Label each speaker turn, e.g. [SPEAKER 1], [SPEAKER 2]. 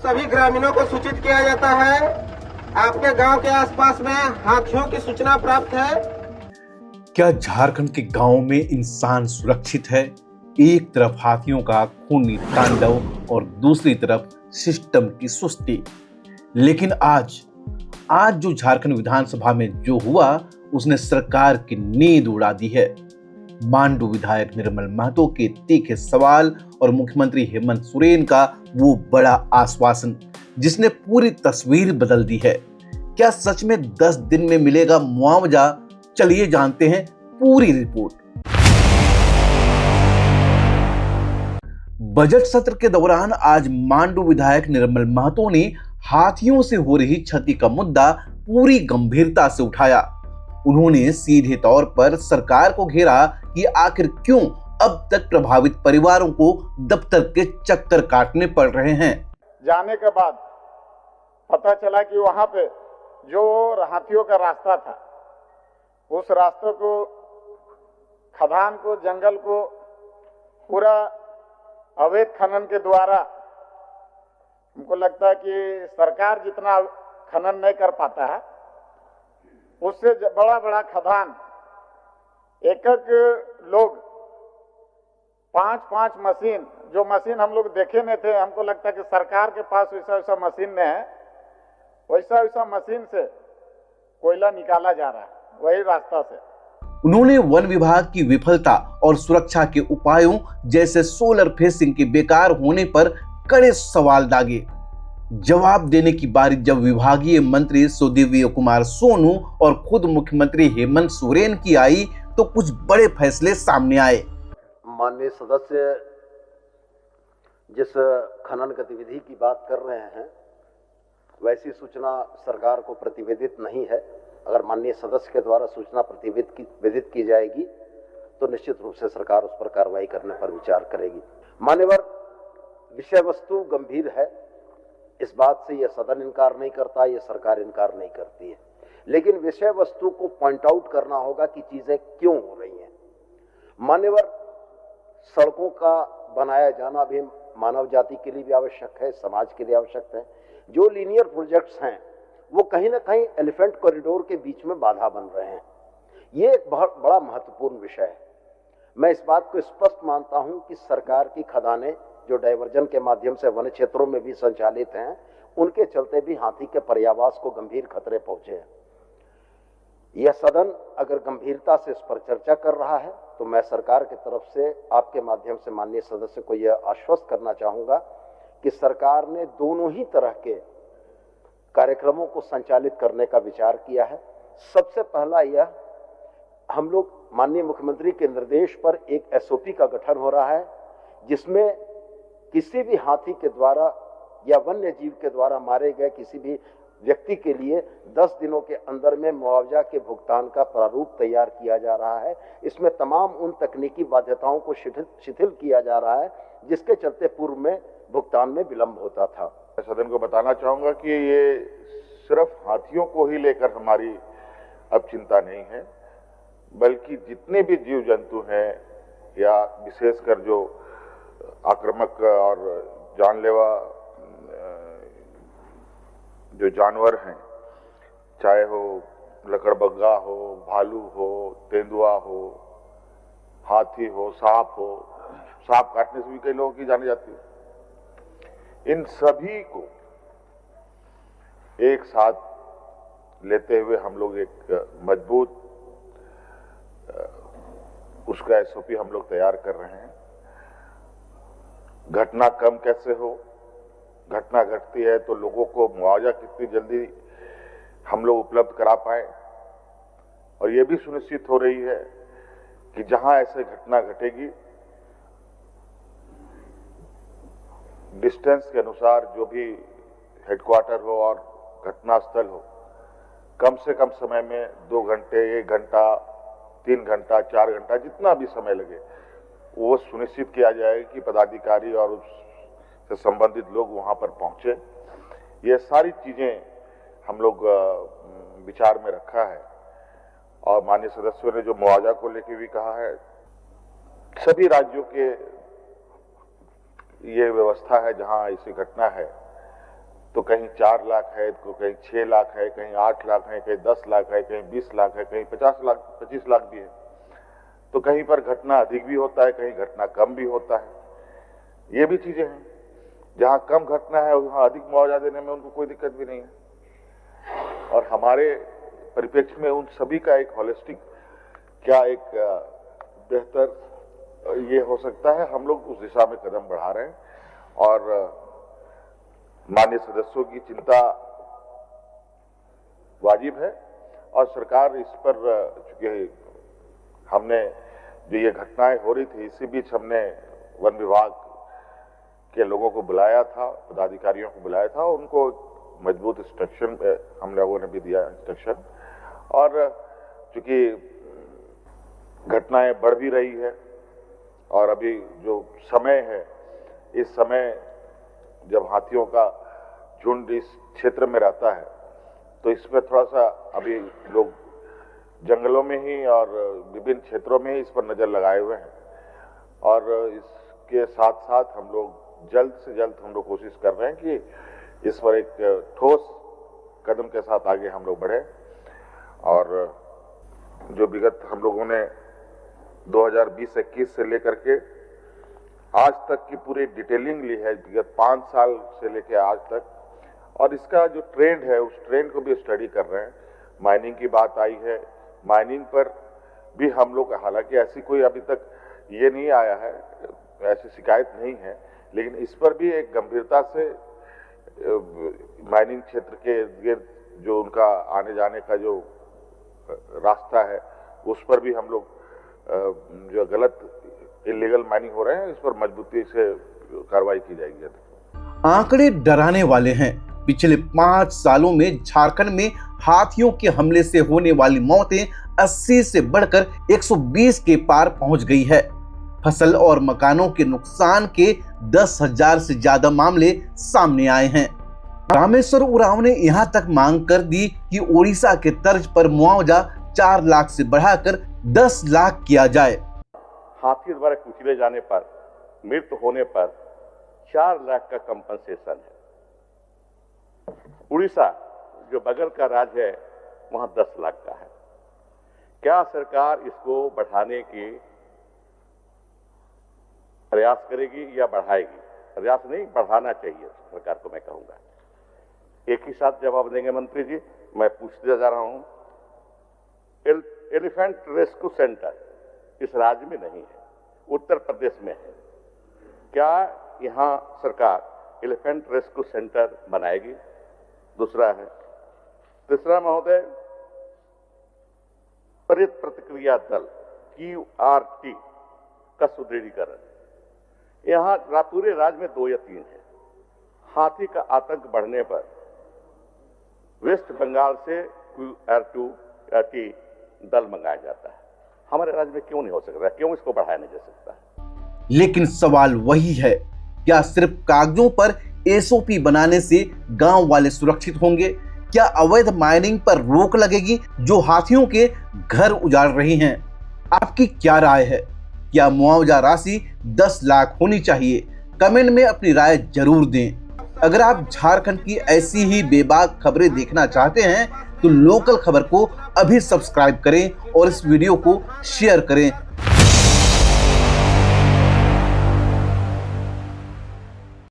[SPEAKER 1] सभी ग्रामीणों को सूचित किया जाता है। आपके गांव के आसपास में हाथियों की सूचना प्राप्त है।
[SPEAKER 2] क्या झारखंड के गांवों में इंसान सुरक्षित है? एक तरफ हाथियों का खूनी तांडव और दूसरी तरफ सिस्टम की सुस्ती। लेकिन आज जो झारखंड विधानसभा में जो हुआ उसने सरकार की नींद उड़ा दी है। मांडू विधायक निर्मल महतो के तीखे सवाल और मुख्यमंत्री हेमंत सोरेन का वो बड़ा आश्वासन जिसने पूरी तस्वीर बदल दी है। क्या सच में 10 दिन में मिलेगा मुआवजा? चलिए जानते हैं पूरी रिपोर्ट। बजट सत्र के दौरान आज मांडू विधायक निर्मल महतो ने हाथियों से हो रही क्षति का मुद्दा पूरी गंभीरता से उठाया। उन्होंने सीधे तौर पर सरकार को घेरा कि आखिर क्यों अब तक प्रभावित परिवारों को दफ्तर के चक्कर काटने पड़ रहे हैं।
[SPEAKER 3] जाने के बाद पता चला कि वहां पे जो हाथियों का रास्ता था, उस रास्ते को, खदान को, जंगल को पूरा अवैध खनन के द्वारा, हमको लगता है कि सरकार जितना खनन नहीं कर पाता है, उससे बड़ा बड़ा खदान, एक लोग 5-5 मशीन, जो मशीन हम लोग देखे नहीं थे, हमको लगता है कि सरकार के पास वैसा मशीन नहीं है, वैसा मशीन से कोयला निकाला जा रहा है वही रास्ता से।
[SPEAKER 2] उन्होंने वन विभाग की विफलता और सुरक्षा के उपायों जैसे सोलर फेंसिंग के बेकार होने पर कड़े सवाल दागे। जवाब देने की बारी जब विभागीय मंत्री सुदीव्य कुमार सोनू और खुद मुख्यमंत्री हेमंत सोरेन की आई तो कुछ बड़े फैसले सामने आए।
[SPEAKER 4] माननीय सदस्य जिस खनन गतिविधि की बात कर रहे हैं वैसी सूचना सरकार को प्रतिवेदित नहीं है। अगर माननीय सदस्य के द्वारा सूचना प्रतिवेदित की जाएगी तो निश्चित रूप से सरकार उस पर कार्रवाई करने पर विचार करेगी। मान्यवर, विषय वस्तु गंभीर है, इस बात से यह सदन इनकार नहीं करता, यह सरकार इनकार नहीं करती है, लेकिन विषय वस्तु को पॉइंट आउट करना होगा कि चीजें क्यों हो रही हैं। मान्यवर, सड़कों का बनाया जाना भी मानव जाति के लिए भी आवश्यक है, समाज के लिए आवश्यक है। जो लीनियर प्रोजेक्ट्स हैं वो कहीं ना कहीं एलिफेंट कॉरिडोर के बीच में बाधा बन रहे हैं। ये एक बहुत बड़ा महत्वपूर्ण विषय है। मैं इस बात को स्पष्ट मानता हूं कि सरकार की खदानें जो डायवर्जन के माध्यम से वन क्षेत्रों में भी संचालित हैं, उनके चलते भी हाथी के पर्यावास को गंभीर खतरे पहुंचे हैं। यह सदन अगर गंभीरता से इस पर चर्चा कर रहा है तो मैं सरकार की तरफ से आपके माध्यम से माननीय सदस्य को यह आश्वस्त करना चाहूंगा कि सरकार ने दोनों ही तरह के कार्यक्रमों को संचालित करने का विचार किया है। सबसे पहला यह, हम लोग माननीय मुख्यमंत्री के निर्देश पर एक एसओपी का गठन हो रहा है जिसमें किसी भी हाथी के द्वारा या वन्य जीव के द्वारा मारे गए किसी भी व्यक्ति के लिए 10 दिनों के अंदर में मुआवजा के भुगतान का प्रारूप तैयार किया जा रहा है। इसमें तमाम उन तकनीकी बाध्यताओं को शिथिल किया जा रहा है जिसके चलते पूर्व में भुगतान में विलंब होता था।
[SPEAKER 3] सदन को बताना चाहूंगा कि ये सिर्फ हाथियों को ही लेकर हमारी अब चिंता नहीं है, बल्कि जितने भी जीव जंतु हैं या विशेषकर जो आक्रामक और जानलेवा जो जानवर हैं, चाहे हो लकड़बग्गा हो, भालू हो, तेंदुआ हो, हाथी हो, सांप काटने से भी कई लोगों की जाने जाती है। इन सभी को एक साथ लेते हुए हम लोग एक मजबूत उसका एसओपी हम लोग तैयार कर रहे हैं। घटना कम कैसे हो, घटना घटती है तो लोगों को मुआवजा कितनी जल्दी हम लोग उपलब्ध करा पाए, और ये भी सुनिश्चित हो रही है कि जहां ऐसे घटना घटेगी डिस्टेंस के अनुसार जो भी हेडक्वार्टर हो और घटना स्थल हो, कम से कम समय में 2 घंटे, 1 घंटा, 3 घंटा, 4 घंटा, जितना भी समय लगे वो सुनिश्चित किया जाए कि पदाधिकारी और उससे संबंधित लोग वहां पर पहुंचे। ये सारी चीजें हम लोग विचार में रखा है, और माननीय सदस्यों ने जो मुआवजा को लेकर भी कहा है, सभी राज्यों के ये व्यवस्था है जहां ऐसी घटना है तो कहीं 4 लाख है, तो कहीं 6 लाख है, कहीं 8 लाख है, कहीं 10 लाख है, कहीं 20 लाख है, कहीं 25 लाख भी है। तो कहीं पर घटना अधिक भी होता है, कहीं घटना कम भी होता है। ये भी चीजें हैं, जहां कम घटना है वहां अधिक मुआवजा देने में उनको कोई दिक्कत भी नहीं है। और हमारे परिप्रेक्ष्य में उन सभी का एक होलिस्टिक क्या एक बेहतर ये हो सकता है, हम लोग उस दिशा में कदम बढ़ा रहे हैं। और माननीय सदस्यों की चिंता वाजिब है और सरकार इस पर, चूंकि हमने जो ये घटनाएं हो रही थी इसी बीच हमने वन विभाग के लोगों को बुलाया था, पदाधिकारियों को बुलाया था, उनको मजबूत इंस्ट्रक्शन हम लोगों ने भी दिया इंस्ट्रक्शन। और चूंकि घटनाएं बढ़ भी रही है और अभी जो समय है, इस समय जब हाथियों का झुंड इस क्षेत्र में रहता है तो इसमें थोड़ा सा अभी लोग जंगलों में ही और विभिन्न क्षेत्रों में ही इस पर नजर लगाए हुए हैं। और इसके साथ साथ हम लोग जल्द से जल्द हम लोग कोशिश कर रहे हैं कि इस पर एक ठोस कदम के साथ आगे हम लोग बढ़े। और जो विगत हम लोगों ने 2020-21 से लेकर के आज तक की पूरी डिटेलिंग ली है, विगत 5 साल से लेकर आज तक, और इसका जो ट्रेंड है उस ट्रेंड को भी स्टडी कर रहे हैं। माइनिंग की बात आई है, माइनिंग पर भी हम लोग, हालांकि ऐसी कोई अभी तक ये नहीं आया है, ऐसी शिकायत नहीं है, लेकिन इस पर भी एक गंभीरता से माइनिंग क्षेत्र के इर्द गिर्द जो उनका आने जाने का जो रास्ता है उस पर भी हम लोग जो गलत इलीगल माइनिंग हो रहे हैं इस पर मजबूती से कार्रवाई की जाएगी।
[SPEAKER 2] आंकड़े डराने वाले हैं। पिछले 5 सालों में झारखंड में हाथियों के हमले से होने वाली मौतें 80 से बढ़कर 120 के पार पहुंच गई है। फसल और मकानों के नुकसान के 10,000 से ज्यादा मामले सामने आए हैं। रामेश्वर उरांव ने यहां तक मांग कर दी कि ओडिशा के तर्ज पर मुआवजा 4 लाख से बढ़ाकर 10 लाख किया जाए।
[SPEAKER 5] हाथी द्वारा कुचले जाने पर, मृत्यु होने पर 4 लाख का कंपनसेशन है। उड़ीसा जो बगल का राज्य है वहां 10 लाख का है। क्या सरकार इसको बढ़ाने की प्रयास करेगी या बढ़ाएगी? प्रयास नहीं, बढ़ाना चाहिए सरकार को, मैं कहूंगा। एक ही साथ जवाब देंगे मंत्री जी। मैं पूछते जा रहा हूं, एलिफेंट रेस्क्यू सेंटर इस राज्य में नहीं है, उत्तर प्रदेश में है। क्या यहां सरकार एलिफेंट रेस्क्यू सेंटर बनाएगी? दूसरा है। तीसरा महोदय, त्वरित प्रतिक्रिया दल QRT का सुदृढ़ीकरण। यहां पूरे राज्य में 2 या 3 है। हाथी का आतंक बढ़ने पर वेस्ट बंगाल से QRT दल मंगाया जाता है। हमारे राज्य में क्यों नहीं हो सकता? क्यों इसको बढ़ाया नहीं जा सकता?
[SPEAKER 2] लेकिन सवाल वही है, क्या सिर्फ कागजों पर SOP बनाने से गांव वाले सुरक्षित होंगे? क्या अवैध माइनिंग पर रोक लगेगी जो हाथियों के घर उजाड़ रही हैं? आपकी क्या राय है? क्या मुआवजा राशि 10 लाख होनी चाहिए? कमेंट में अपनी राय जरूर दें। अगर आप झारखंड की ऐसी ही बेबाक खबरें देखना चाहते हैं तो लोकल खबर को अभी सब्सक्राइब करें और इस वीडियो को शेयर करें।